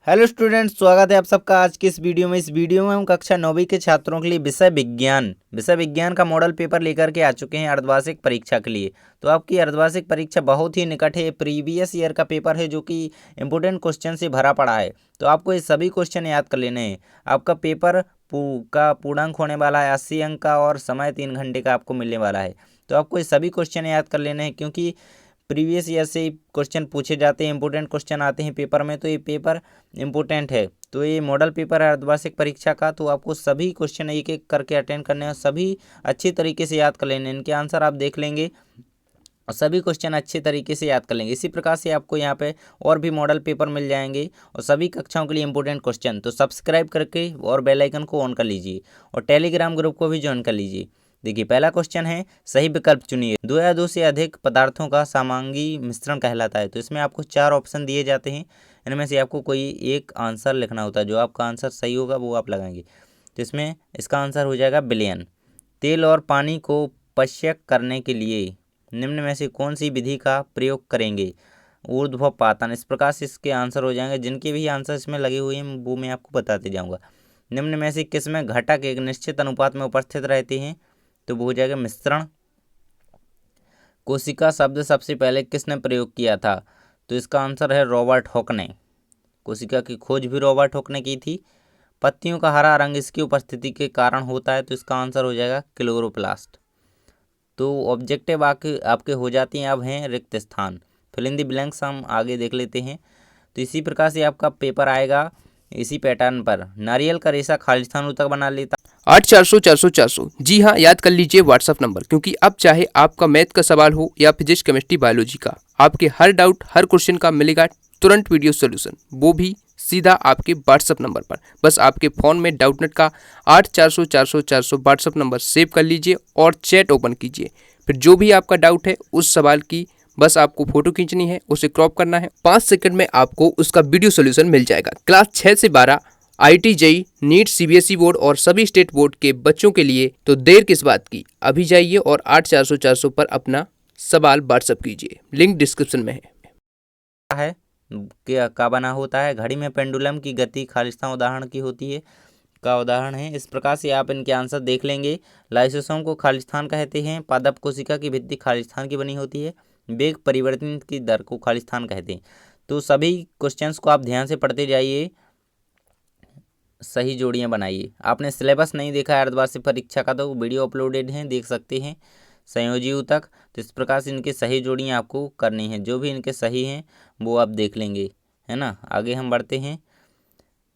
Hello students, स्वागत है आप सबका आज की इस वीडियो में। इस वीडियो में हम कक्षा 9वीं के छात्रों के लिए विषय विज्ञान का मॉडल पेपर लेकर के आ चुके हैं अर्धवार्षिक परीक्षा के लिए। तो आपकी अर्धवार्षिक परीक्षा बहुत ही निकट है। प्रीवियस ईयर का पेपर है जो कि इंपोर्टेंट क्वेश्चन से भरा पड़ा है। तो आपको ये सभी क्वेश्चन याद कर लेने हैं। आपका पेपर का पूर्णांक होने वाला है 80 अंक का और समय 3 घंटे का आपको मिलने वाला है। तो आपको ये सभी क्वेश्चन याद कर लेने हैं क्योंकि प्रीवियस ईयर से क्वेश्चन पूछे जाते हैं, इंपोर्टेंट क्वेश्चन आते हैं पेपर में। तो ये पेपर इंपोर्टेंट है। तो ये मॉडल पेपर है अर्धवार्षिक परीक्षा का। तो आपको सभी क्वेश्चन एक एक करके अटेंड करने हैं, सभी अच्छी तरीके से याद कर लेने। इनके आंसर आप देख लेंगे और सभी क्वेश्चन अच्छे तरीके से याद कर लेंगे। इसी प्रकार से आपको यहाँ पे और भी मॉडल पेपर मिल जाएंगे और सभी कक्षाओं के लिए इंपोर्टेंट क्वेश्चन। तो सब्सक्राइब करके और बेल आइकन को ऑन कर लीजिए और टेलीग्राम ग्रुप को भी ज्वाइन कर लीजिए। देखिए, पहला क्वेश्चन है, सही विकल्प चुनिए। 2 या 2 से अधिक पदार्थों का समांगी मिश्रण कहलाता है। तो इसमें आपको 4 ऑप्शन दिए जाते हैं, इनमें से आपको कोई एक आंसर लिखना होता है। जो आपका आंसर सही होगा वो आप लगाएंगे। तो इसमें इसका आंसर हो जाएगा बिलियन। तेल और पानी को पश्यक करने के लिए निम्न में से कौन सी विधि का प्रयोग करेंगे? ऊर्ध्वपातन। इस प्रकार से इसके आंसर हो जाएंगे। जिनके भी आंसर इसमें लगे हुए हैं वो मैं आपको बताते जाऊंगा। निम्न में से किसमें घटक एक निश्चित अनुपात में उपस्थित रहते हैं? तो वो हो जाएगा मिश्रण। कोशिका शब्द सबसे पहले किसने प्रयोग किया था? तो इसका आंसर है रॉबर्ट हॉक ने। कोशिका की खोज भी रॉबर्ट हॉक ने की थी। पत्तियों का हरा रंग इसकी उपस्थिति के कारण होता है। तो इसका आंसर हो जाएगा क्लोरोप्लास्ट। तो ऑब्जेक्टिव आपके हो जाती हैं। अब हैं रिक्त स्थान, फिल इन द ब्लैंक्स हम आगे देख लेते हैं। तो इसी प्रकार से आपका पेपर आएगा इसी पैटर्न पर। नारियल का रेशा खालिस्तान ऊतक बना लेता। 8 400 400 400। जी हाँ, याद कर लीजिए व्हाट्सअप नंबर, क्योंकि अब चाहे आपका मैथ का सवाल हो या फिजिक्स केमिस्ट्री बायोलॉजी का, आपके हर डाउट हर क्वेश्चन का मिलेगा तुरंत वीडियो सोल्यूशन, वो भी सीधा आपके व्हाट्सअप नंबर पर। बस आपके फ़ोन में डाउटनेट का 8 400 400 400 व्हाट्सअप नंबर सेव कर लीजिए और चैट ओपन कीजिए। फिर जो भी आपका डाउट है उस सवाल की बस आपको फोटो खींचनी है, उसे क्रॉप करना है, 5 सेकंड में आपको उसका वीडियो सोल्यूशन मिल जाएगा। क्लास 6 से 12 IIT JEE NEET CBSE board और सभी स्टेट बोर्ड के बच्चों के लिए। तो देर किस बात की, अभी जाइए और 8 400 400 पर अपना सवाल व्हाट्सएप कीजिए। लिंक डिस्क्रिप्शन में है क्या का बना होता है? घड़ी में पेंडुलम की गति खालिस्तान उदाहरण की होती है, का उदाहरण है। इस प्रकार से आप इनके आंसर देख लेंगे। लाइसोसोम को खालिस्तान कहते हैं। पादप कोशिका की भित्ति खालिस्तान की बनी होती है। वेग परिवर्तन की दर को खालिस्तान कहते हैं। तो सभी क्वेश्चंस को आप ध्यान से पढ़ते जाइए, सही जोड़ियां बनाइए। आपने सिलेबस नहीं देखा है अर्धवार्षिक परीक्षा का तो वीडियो अपलोडेड है, देख सकते हैं, संयोजी ऊतक। तो इस प्रकार से इनके सही जोड़ियां आपको करनी है। जो भी इनके सही हैं वो आप देख लेंगे, है ना। आगे हम बढ़ते हैं।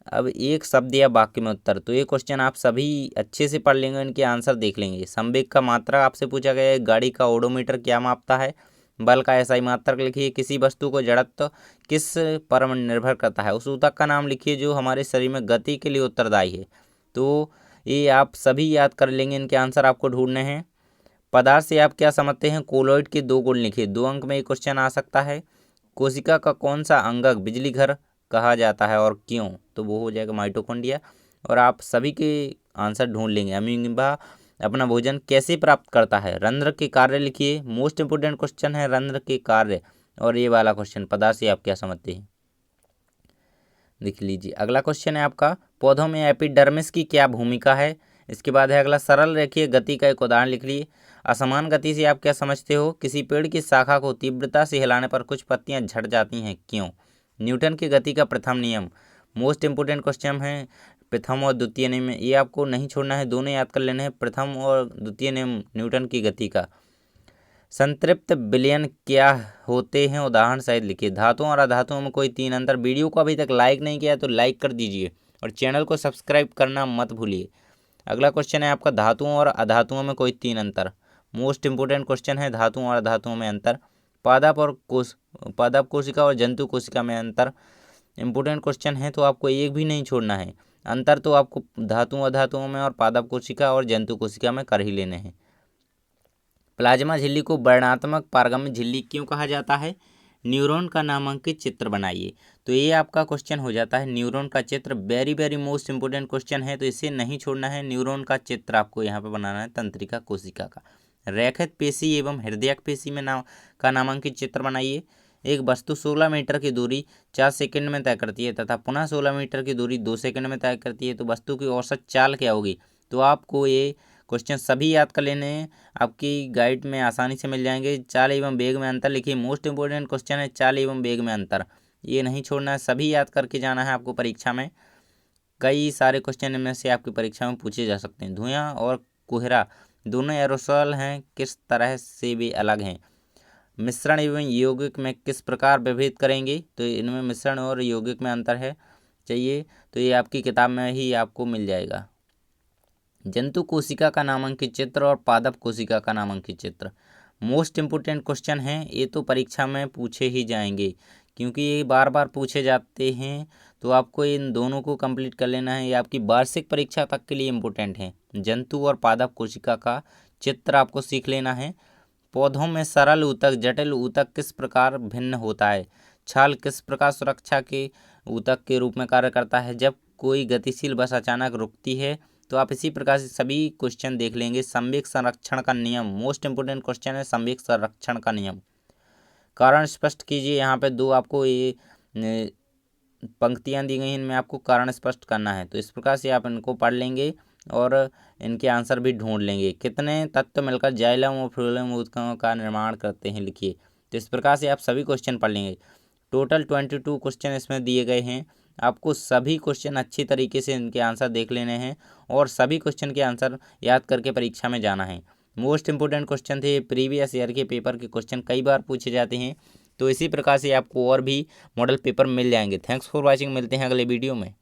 अब एक शब्द या वाक्य में उत्तर। तो ये क्वेश्चन आप सभी अच्छे से पढ़ लेंगे, इनके आंसर देख लेंगे। संवेग का मात्रा आपसे पूछा गया है। गाड़ी का ओडोमीटर क्या मापता है? बल का SI मात्रक लिखिए। किसी वस्तु को जड़त्व किस पर निर्भर करता है? उस ऊतक का नाम लिखिए जो हमारे शरीर में गति के लिए उत्तरदायी है। तो ये आप सभी याद कर लेंगे। इनके आंसर आपको ढूंढने हैं। पदार्थ से आप क्या समझते हैं? कोलॉइड के 2 गुण लिखिए। 2 अंक में ये क्वेश्चन आ सकता है। कोशिका का कौन सा अंगक बिजली घर कहा जाता है और क्यों? तो वो हो जाएगा माइटोकॉन्ड्रिया। और आप सभी के आंसर ढूंढ लेंगे। अमीबा अपना भोजन कैसे प्राप्त करता है? रंध्र के कार्य लिखिए। मोस्ट इंपोर्टेंट क्वेश्चन है रंध्र के कार्य। और ये वाला क्वेश्चन पदार्थ से आप क्या समझते हैं, देख लीजिए। अगला क्वेश्चन है आपका, पौधों में एपिडर्मिस की क्या भूमिका है? इसके बाद है अगला, सरल रेखीय गति का एक उदाहरण लिख लिए। असमान गति से आप क्या समझते हो? किसी पेड़ की शाखा को तीव्रता से हिलाने पर कुछ पत्तियां झड़ जाती हैं, क्यों? न्यूटन की गति का प्रथम नियम। मोस्ट इंपोर्टेंट क्वेश्चन है प्रथम और द्वितीय नियम। ये आपको नहीं छोड़ना है, दोनों याद कर लेने हैं, प्रथम और द्वितीय नियम न्यूटन की गति का। संतृप्त विलयन क्या होते हैं? उदाहरण सहित लिखिए। धातुओं और अधातुओं में कोई 3 अंतर। वीडियो को अभी तक लाइक नहीं किया तो लाइक कर दीजिए और चैनल को सब्सक्राइब करना मत भूलिए। अगला क्वेश्चन है आपका, धातुओं और अधातुओं में कोई 3 अंतर। मोस्ट इंपोर्टेंट क्वेश्चन है, धातुओं और अधातुओं में अंतर। पादप कोशिका और जंतु कोशिका में अंतर इंपोर्टेंट क्वेश्चन है, तो आपको एक भी नहीं छोड़ना है। अंतर तो आपको धातुओं अधातुओं में और पादप कोशिका और जंतु कोशिका में कर ही लेने हैं। प्लाज्मा झिल्ली को वर्णात्मक पारगम्य झिल्ली क्यों कहा जाता है? न्यूरॉन का नामांकित चित्र बनाइए। तो ये आपका क्वेश्चन हो जाता है न्यूरॉन का चित्र। Very very most important question है, तो इसे नहीं छोड़ना है। न्यूरॉन का चित्र आपको यहाँ पे बनाना है, तंत्रिका कोशिका का। रैखिक पेशी एवं हृदयक पेशी में का नामांकित चित्र बनाइए। एक वस्तु 16 मीटर की दूरी 4 सेकंड में तय करती है तथा पुनः 16 मीटर की दूरी 2 सेकंड में तय करती है, तो वस्तु की औसत चाल क्या होगी। तो आपको ये क्वेश्चन सभी याद कर लेने हैं, आपकी गाइड में आसानी से मिल जाएंगे। चाल एवं वेग में अंतर लिखिए, मोस्ट इंपोर्टेंट क्वेश्चन है चाल एवं वेग में अंतर, ये नहीं छोड़ना है, सभी याद करके जाना है आपको परीक्षा में। कई सारे क्वेश्चन इनमें से आपकी परीक्षा में पूछे जा सकते हैं। धुआं और कोहरा दोनों एरोसोल हैं, किस तरह से वे अलग हैं। मिश्रण एवं यौगिक में किस प्रकार विभेद करेंगे, तो इनमें मिश्रण और यौगिक में अंतर है, चाहिए तो ये आपकी किताब में ही आपको मिल जाएगा। जंतु कोशिका का नामांकित चित्र और पादप कोशिका का नामांकित चित्र मोस्ट इम्पोर्टेंट क्वेश्चन हैं, ये तो परीक्षा में पूछे ही जाएंगे क्योंकि ये बार बार पूछे जाते हैं, तो आपको इन दोनों को कंप्लीट कर लेना है। ये आपकी वार्षिक परीक्षा तक के लिए इम्पोर्टेंट है। जंतु और पादप कोशिका का चित्र आपको सीख लेना है। पौधों में सरल ऊतक जटिल ऊतक किस प्रकार भिन्न होता है। छाल किस प्रकार सुरक्षा के ऊतक के रूप में कार्य करता है। जब कोई गतिशील बस अचानक रुकती है, तो आप इसी प्रकार से सभी क्वेश्चन देख लेंगे। संवेग संरक्षण का नियम मोस्ट इंपोर्टेंट क्वेश्चन है, संवेग संरक्षण का नियम। कारण स्पष्ट कीजिए, यहाँ पे दो आपको ये पंक्तियाँ दी गई हैं, इनमें आपको कारण स्पष्ट करना है, तो इस प्रकार से आप इनको पढ़ लेंगे और इनके आंसर भी ढूंढ लेंगे। कितने तत्व मिलकर जाइलम और फ्लोएम ऊतकों का निर्माण करते हैं, लिखिए। तो इस प्रकार से आप सभी क्वेश्चन पढ़ लेंगे। टोटल 22 क्वेश्चन इसमें दिए गए हैं, आपको सभी क्वेश्चन अच्छी तरीके से इनके आंसर देख लेने हैं और सभी क्वेश्चन के आंसर याद करके परीक्षा में जाना है। मोस्ट इंपोर्टेंट क्वेश्चन थे, प्रीवियस ईयर के पेपर के क्वेश्चन कई बार पूछे जाते हैं, तो इसी प्रकार से आपको और भी मॉडल पेपर मिल जाएंगे। थैंक्स फॉर वॉचिंग, मिलते हैं अगले वीडियो में।